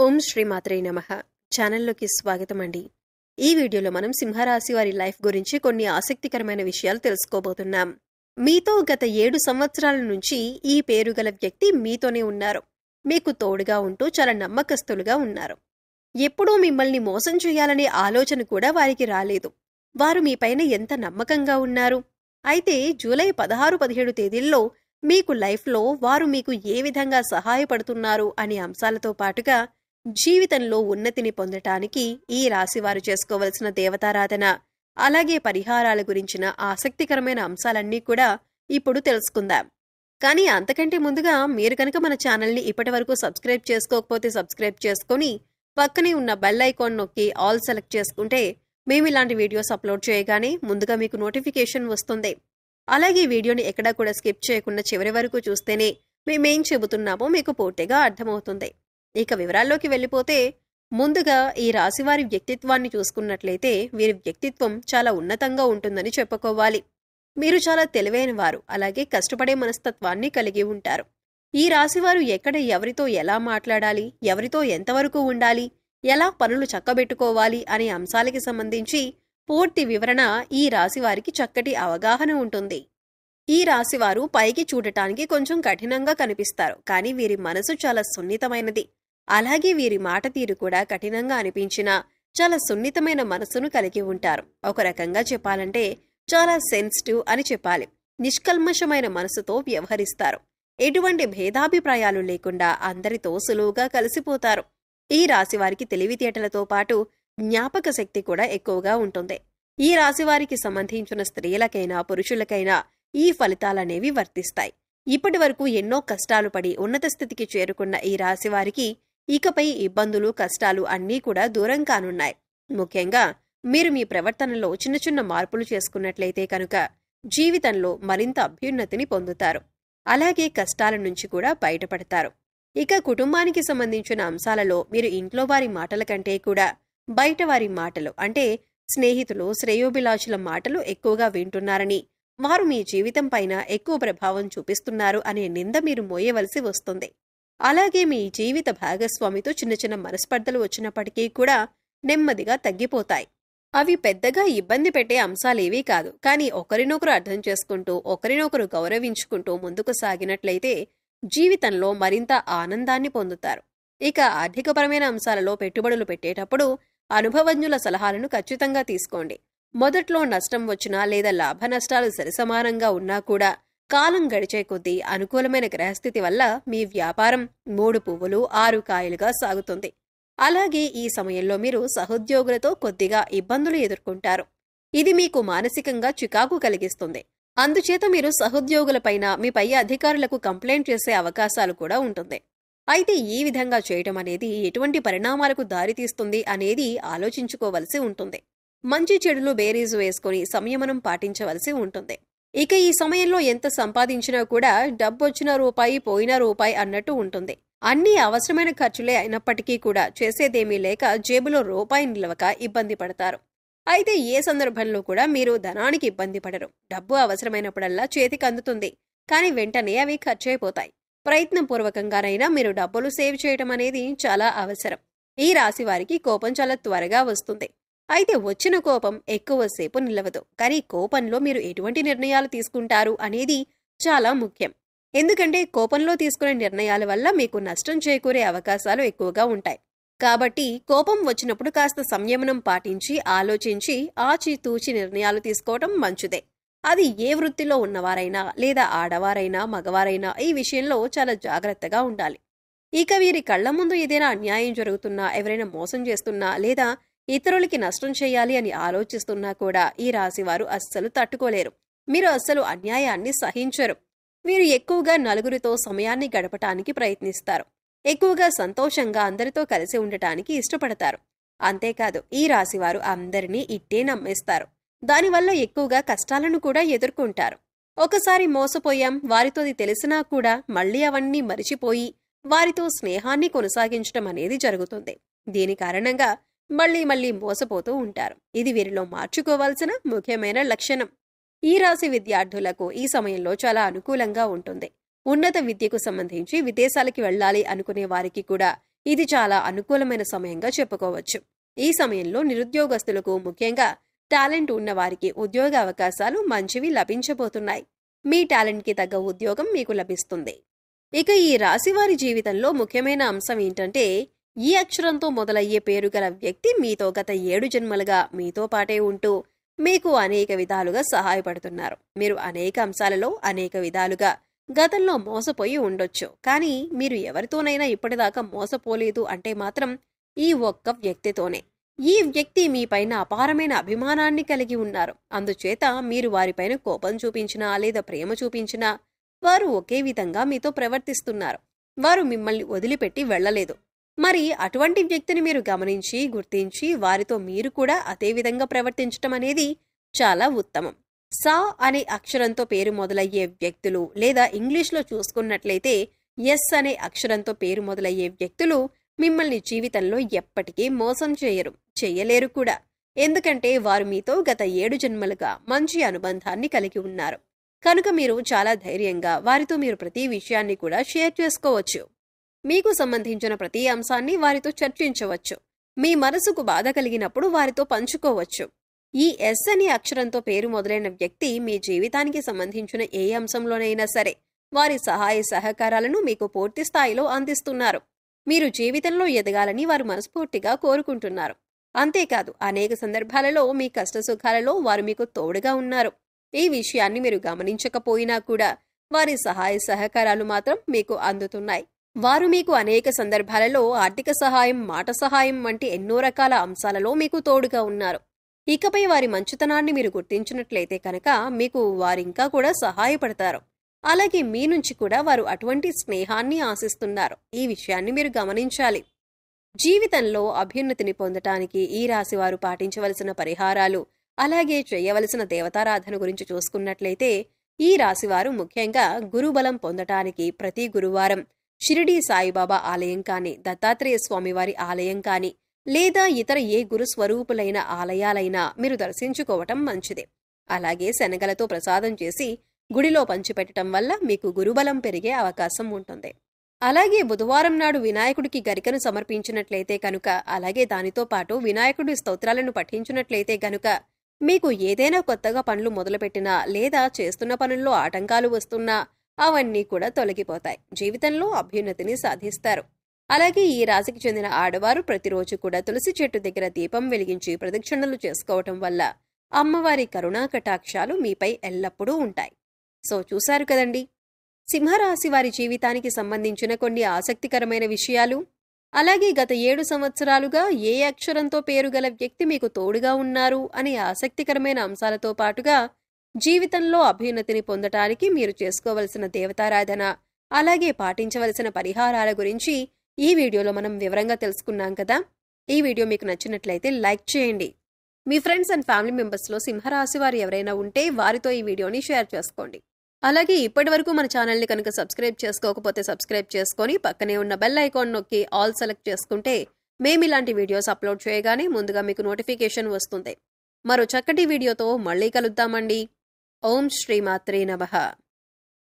ఓం శ్రీ మాత్రే నమః. ఛానల్లోకి స్వాగతం అండి. ఈ వీడియోలో మనం సింహరాశి వారి లైఫ్ గురించి కొన్ని ఆసక్తికరమైన విషయాలు తెలుసుకోబోతున్నాం. మీతో గత 7 సంవత్సరాల నుంచి ఈ పేరు గల వ్యక్తి మీతోనే ఉన్నారు. మీకు తోడుగా ఉంటూ చాలా నమ్మకస్తులుగా ఉన్నారు. ఎప్పుడూ మిమ్మల్ని మోసం చేయాలనే ఆలోచన కూడా వారికి రాలేదు. వారు మీపైన ఎంత నమ్మకంగా ఉన్నారు. అయితే జూలై 16-17 తేదీల్లో మీకు లైఫ్లో వారు మీకు ఏ విధంగా సహాయపడుతున్నారు అనే అంశాలతో పాటుగా జీవితంలో ఉన్నతిని పొందటానికి ఈ రాశివారు చేసుకోవలసిన దేవతారాధన, అలాగే పరిహారాల గురించిన ఆసక్తికరమైన అంశాలన్నీ కూడా ఇప్పుడు తెలుసుకుందాం. కానీ అంతకంటే ముందుగా మీరు కనుక మన ఛానల్ని ఇప్పటివరకు సబ్స్క్రైబ్ చేసుకోకపోతే సబ్స్క్రైబ్ చేసుకొని పక్కనే ఉన్న బెల్ ఐకాన్ నొక్కి ఆల్ సెలెక్ట్ చేసుకుంటే మేము ఇలాంటి వీడియోస్ అప్లోడ్ చేయగానే ముందుగా మీకు నోటిఫికేషన్ వస్తుంది. అలాగే వీడియోని ఎక్కడా కూడా స్కిప్ చేయకుండా చివరి వరకు చూస్తేనే మేమేం చెబుతున్నామో మీకు పూర్తిగా అర్థమవుతుంది. ఇక వివరాల్లోకి వెళ్ళిపోతే ముందుగా ఈ రాశివారి వ్యక్తిత్వాన్ని చూసుకున్నట్లయితే వీరి వ్యక్తిత్వం చాలా ఉన్నతంగా ఉంటుందని చెప్పుకోవాలి. మీరు చాలా తెలివైన వారు, అలాగే కష్టపడే మనస్తత్వాన్ని కలిగి ఉంటారు. ఈ రాశివారు ఎక్కడ ఎవరితో ఎలా మాట్లాడాలి, ఎవరితో ఎంతవరకు ఉండాలి, ఎలా పనులు చక్కబెట్టుకోవాలి అనే అంశాలకి సంబంధించి పూర్తి వివరణ ఈ రాశివారికి చక్కటి అవగాహన ఉంటుంది. ఈ రాశివారు పైకి చూడటానికి కొంచెం కఠినంగా కనిపిస్తారు, కానీ వీరి మనసు చాలా సున్నితమైనది. అలాగే వీరి మాట తీరు కూడా కఠినంగా అనిపించినా చాలా సున్నితమైన మనసును కలిగి ఉంటారు. ఒక రకంగా చెప్పాలంటే చాలా సెన్సిటివ్ అని చెప్పాలి. నిష్కల్మషమైన మనసుతో వ్యవహరిస్తారు. ఎటువంటి భేదాభిప్రాయాలు లేకుండా అందరితో సులువుగా కలిసిపోతారు. ఈ రాశివారికి తెలివితేటలతో పాటు జ్ఞాపక శక్తి కూడా ఎక్కువగా ఉంటుంది. ఈ రాశివారికి సంబంధించిన స్త్రీలకైనా పురుషులకైనా ఈ ఫలితాలనేవి వర్తిస్తాయి. ఇప్పటి వరకు ఎన్నో కష్టాలు పడి ఉన్నత స్థితికి చేరుకున్న ఈ రాశివారికి ఇకపై ఇబ్బందులు, కష్టాలు అన్నీ కూడా దూరం కానున్నాయి. ముఖ్యంగా మీరు మీ ప్రవర్తనలో చిన్న చిన్న మార్పులు చేసుకున్నట్లయితే కనుక జీవితంలో మరింత అభ్యున్నతిని పొందుతారు. అలాగే కష్టాల నుంచి కూడా బయటపడతారు. ఇక కుటుంబానికి సంబంధించిన అంశాలలో మీరు ఇంట్లో వారి మాటల కంటే కూడా బయట వారి మాటలు, అంటే స్నేహితులు, శ్రేయోభిలాషుల మాటలు ఎక్కువగా వింటున్నారని, వారు మీ జీవితం పైన ఎక్కువ ప్రభావం చూపిస్తున్నారు అనే నింద మీరు మోయవలసి వస్తుంది. అలాగే మీ జీవిత భాగస్వామితో చిన్న చిన్న మనస్పర్ధలు వచ్చినప్పటికీ కూడా నెమ్మదిగా తగ్గిపోతాయి. అవి పెద్దగా ఇబ్బంది పెట్టే అంశాలేవీ కాదు. కానీ ఒకరినొకరు అర్థం చేసుకుంటూ, ఒకరినొకరు గౌరవించుకుంటూ ముందుకు సాగినట్లయితే జీవితంలో మరింత ఆనందాన్ని పొందుతారు. ఇక ఆర్థికపరమైన అంశాలలో పెట్టుబడులు పెట్టేటప్పుడు అనుభవజ్ఞుల సలహాలను ఖచ్చితంగా తీసుకోండి. మొదట్లో నష్టం వచ్చినా లేదా లాభ నష్టాలు సరిసమానంగా ఉన్నా కూడా కాలం గడిచే కొద్దీ అనుకూలమైన గ్రహస్థితి వల్ల మీ వ్యాపారం 3 పువ్వులు 6 కాయలుగా సాగుతుంది. అలాగే ఈ సమయంలో మీరు సహోద్యోగులతో కొద్దిగా ఇబ్బందులు ఎదుర్కొంటారు. ఇది మీకు మానసికంగా చికాకు కలిగిస్తుంది. అందుచేత మీరు సహోద్యోగులపైన, మీ పై అధికారులకు కంప్లైంట్ చేసే అవకాశాలు కూడా ఉంటుంది. అయితే ఈ విధంగా చేయటం అనేది ఎటువంటి పరిణామాలకు దారితీస్తుంది అనేది ఆలోచించుకోవలసి ఉంటుంది. మంచి చెడులు బేరీజు వేసుకుని సంయమనం పాటించవలసి ఉంటుంది. ఇక ఈ సమయంలో ఎంత సంపాదించినా కూడా డబ్బొచ్చిన రూపాయి పోయిన రూపాయి అన్నట్టు ఉంటుంది. అన్నీ అవసరమైన ఖర్చులే అయినప్పటికీ కూడా చేసేదేమీ లేక జేబులో రూపాయి నిలవక ఇబ్బంది పడతారు. అయితే ఏ సందర్భంలో కూడా మీరు ధనానికి ఇబ్బంది పడరు. డబ్బు అవసరమైనప్పుడల్లా చేతికి అందుతుంది, కానీ వెంటనే అవి ఖర్చయిపోతాయి. ప్రయత్నపూర్వకంగానైనా మీరు డబ్బులు సేవ్ చేయటం అనేది చాలా అవసరం. ఈ రాశి వారికి కోపం చాలా త్వరగా వస్తుంది. అయితే వచ్చిన కోపం ఎక్కువసేపు నిలవదు. కానీ కోపంలో మీరు ఎటువంటి నిర్ణయాలు తీసుకుంటారు అనేది చాలా ముఖ్యం. ఎందుకంటే కోపంలో తీసుకునే నిర్ణయాల వల్ల మీకు నష్టం చేకూరే అవకాశాలు ఎక్కువగా ఉంటాయి. కాబట్టి కోపం వచ్చినప్పుడు కాస్త సంయమనం పాటించి, ఆలోచించి ఆచితూచి నిర్ణయాలు తీసుకోవటం మంచిదే. అది ఏ వృత్తిలో ఉన్నవారైనా లేదా ఆడవారైనా మగవారైనా ఈ విషయంలో చాలా జాగ్రత్తగా ఉండాలి. ఇక వీరి కళ్ల ముందు ఏదైనా అన్యాయం జరుగుతున్నా, ఎవరైనా మోసం చేస్తున్నా లేదా ఇతరులకి నష్టం చేయాలి అని ఆలోచిస్తున్నా కూడా ఈ రాశివారు అస్సలు తట్టుకోలేరు. మీరు అస్సలు అన్యాయాన్ని సహించరు. వీరు ఎక్కువగా నలుగురితో సమయాన్ని గడపటానికి ప్రయత్నిస్తారు. ఎక్కువగా సంతోషంగా అందరితో కలిసి ఉండటానికి ఇష్టపడతారు. అంతేకాదు ఈ రాశివారు అందరినీ ఇట్టే నమ్మేస్తారు. దానివల్ల ఎక్కువగా కష్టాలను కూడా ఎదుర్కొంటారు. ఒకసారి మోసపోయాం, వారితోది తెలిసినా కూడా మళ్లీ అవన్నీ మరిచిపోయి వారితో స్నేహాన్ని కొనసాగించడం అనేది జరుగుతుంది. దీని కారణంగా మళ్లీ మోసపోతూ ఉంటారు. ఇది వీరిలో మార్చుకోవాల్సిన ముఖ్యమైన లక్షణం. ఈ రాశి విద్యార్థులకు ఈ సమయంలో చాలా అనుకూలంగా ఉంటుంది. ఉన్నత విద్యకు సంబంధించి విదేశాలకి వెళ్లాలి అనుకునే వారికి కూడా ఇది చాలా అనుకూలమైన సమయంగా చెప్పుకోవచ్చు. ఈ సమయంలో నిరుద్యోగస్తులకు, ముఖ్యంగా టాలెంట్ ఉన్న వారికి ఉద్యోగ అవకాశాలు మంచివి లభించబోతున్నాయి. మీ టాలెంట్కి తగ్గ ఉద్యోగం మీకు లభిస్తుంది. ఇక ఈ రాశివారి జీవితంలో ముఖ్యమైన అంశం ఏంటంటే, ఈ అక్షరంతో మొదలయ్యే పేరు గల వ్యక్తి మీతో గత 7 జన్మలుగా మీతో పాటే ఉంటూ మీకు అనేక విధాలుగా సహాయపడుతున్నారు. మీరు అనేక అంశాలలో అనేక విధాలుగా గతంలో మోసపోయి ఉండొచ్చు. కానీ మీరు ఎవరితోనైనా ఇప్పటిదాకా మోసపోలేదు అంటే మాత్రం ఈ ఒక్క వ్యక్తితోనే. ఈ వ్యక్తి మీపైన అపారమైన అభిమానాన్ని కలిగి ఉన్నారు. అందుచేత మీరు వారిపైన కోపం చూపించినా లేదా ప్రేమ చూపించినా వారు ఒకే విధంగా మీతో ప్రవర్తిస్తున్నారు. వారు మిమ్మల్ని వదిలిపెట్టి వెళ్లలేదు. మరి అటువంటి వ్యక్తిని మీరు గమనించి, గుర్తించి వారితో మీరు కూడా అదే విధంగా ప్రవర్తించటం అనేది చాలా ఉత్తమం. సా అనే అక్షరంతో పేరు మొదలయ్యే వ్యక్తులు, లేదా ఇంగ్లీష్లో చూసుకున్నట్లయితే ఎస్ అనే అక్షరంతో పేరు మొదలయ్యే వ్యక్తులు మిమ్మల్ని జీవితంలో ఎప్పటికీ మోసం చెయ్యలేరు కూడా. ఎందుకంటే వారు మీతో గత 7 జన్మలుగా మంచి అనుబంధాన్ని కలిగి ఉన్నారు. కనుక మీరు చాలా ధైర్యంగా వారితో మీరు ప్రతి విషయాన్ని కూడా షేర్ చేసుకోవచ్చు. మీకు సంబంధించిన ప్రతి అంశాన్ని వారితో చర్చించవచ్చు. మీ మనసుకు బాధ కలిగినప్పుడు వారితో పంచుకోవచ్చు. ఈ ఎస్ అనే అక్షరంతో పేరు మొదలైన వ్యక్తి మీ జీవితానికి సంబంధించిన ఏ అంశంలోనైనా సరే వారి సహాయ సహకారాలను మీకు పూర్తి స్థాయిలో అందిస్తున్నారు. మీరు జీవితంలో ఎదగాలని వారు మనస్ఫూర్తిగా కోరుకుంటున్నారు. అంతేకాదు, అనేక సందర్భాలలో మీ కష్టసుఖాలలో వారు మీకు తోడుగా ఉన్నారు. ఈ విషయాన్ని మీరు గమనించకపోయినా కూడా వారి సహాయ సహకారాలు మాత్రం మీకు అందుతున్నాయి. వారు మీకు అనేక సందర్భాలలో ఆర్థిక సహాయం, మాట సహాయం వంటి ఎన్నో రకాల అంశాలలో మీకు తోడుగా ఉన్నారు. ఇకపై వారి మంచితనాన్ని మీరు గుర్తించినట్లయితే కనుక మీకు వారింకా కూడా సహాయపడతారు. అలాగే మీ నుంచి కూడా వారు అటువంటి స్నేహాన్ని ఆశిస్తున్నారు. ఈ విషయాన్ని మీరు గమనించాలి. జీవితంలో అభ్యున్నతిని పొందటానికి ఈ రాశి వారు పాటించవలసిన పరిహారాలు, అలాగే చేయవలసిన దేవతారాధన గురించి చూసుకున్నట్లయితే, ఈ రాశివారు ముఖ్యంగా గురుబలం పొందటానికి ప్రతి గురువారం షిరిడీ సాయిబాబా ఆలయం కానీ, దత్తాత్రేయ స్వామివారి ఆలయం కానీ, లేదా ఇతర ఏ గురు స్వరూపులైన ఆలయాలైనా మీరు దర్శించుకోవటం మంచిదే. అలాగే శనగలతో ప్రసాదం చేసి గుడిలో పంచిపెట్టడం వల్ల మీకు గురుబలం పెరిగే అవకాశం ఉంటుంది. అలాగే బుధవారం నాడు వినాయకుడికి గరికను సమర్పించినట్లయితే కనుక, అలాగే దానితో పాటు వినాయకుడి స్తోత్రాలను పఠించినట్లయితే గనుక మీకు ఏదైనా కొత్తగా పనులు మొదలుపెట్టినా లేదా చేస్తున్న పనుల్లో ఆటంకాలు వస్తున్నా అవన్నీ కూడా తొలగిపోతాయి. జీవితంలో అభ్యున్నతిని సాధిస్తారు. అలాగే ఈ రాశికి చెందిన ఆడవారు ప్రతిరోజు కూడా తులసి చెట్టు దగ్గర దీపం వెలిగించి ప్రదక్షిణలు చేసుకోవటం వల్ల అమ్మవారి కరుణా కటాక్షాలు మీపై ఎల్లప్పుడూ ఉంటాయి. సో చూశారు కదండి, సింహరాశి వారి జీవితానికి సంబంధించిన కొన్ని ఆసక్తికరమైన విషయాలు. అలాగే గత 7 సంవత్సరాలుగా ఏ అక్షరంతో పేరు గల వ్యక్తి మీకు తోడుగా ఉన్నారు అనే ఆసక్తికరమైన అంశాలతో పాటుగా జీవితంలో అభ్యున్నతిని పొందటానికి మీరు చేసుకోవలసిన దేవతారాధన, అలాగే పాటించవలసిన పరిహారాల గురించి ఈ వీడియోలో మనం వివరంగా తెలుసుకున్నాం కదా. ఈ వీడియో మీకు నచ్చినట్లయితే లైక్ చేయండి. మీ ఫ్రెండ్స్ అండ్ ఫ్యామిలీ మెంబర్స్లో సింహరాశి వారు ఎవరైనా ఉంటే వారితో ఈ వీడియోని షేర్ చేసుకోండి. అలాగే ఇప్పటి వరకు మన ఛానల్ని కనుక సబ్స్క్రైబ్ చేసుకోకపోతే సబ్స్క్రైబ్ చేసుకొని పక్కనే ఉన్న బెల్ ఐకాన్ నొక్కి ఆల్ సెలెక్ట్ చేసుకుంటే మేము ఇలాంటి వీడియోస్ అప్లోడ్ చేయగానే ముందుగా మీకు నోటిఫికేషన్ వస్తుంది. మరో చక్కటి వీడియోతో మళ్ళీ కలుద్దామండి. ఓం శ్రీమాత్రే నమః.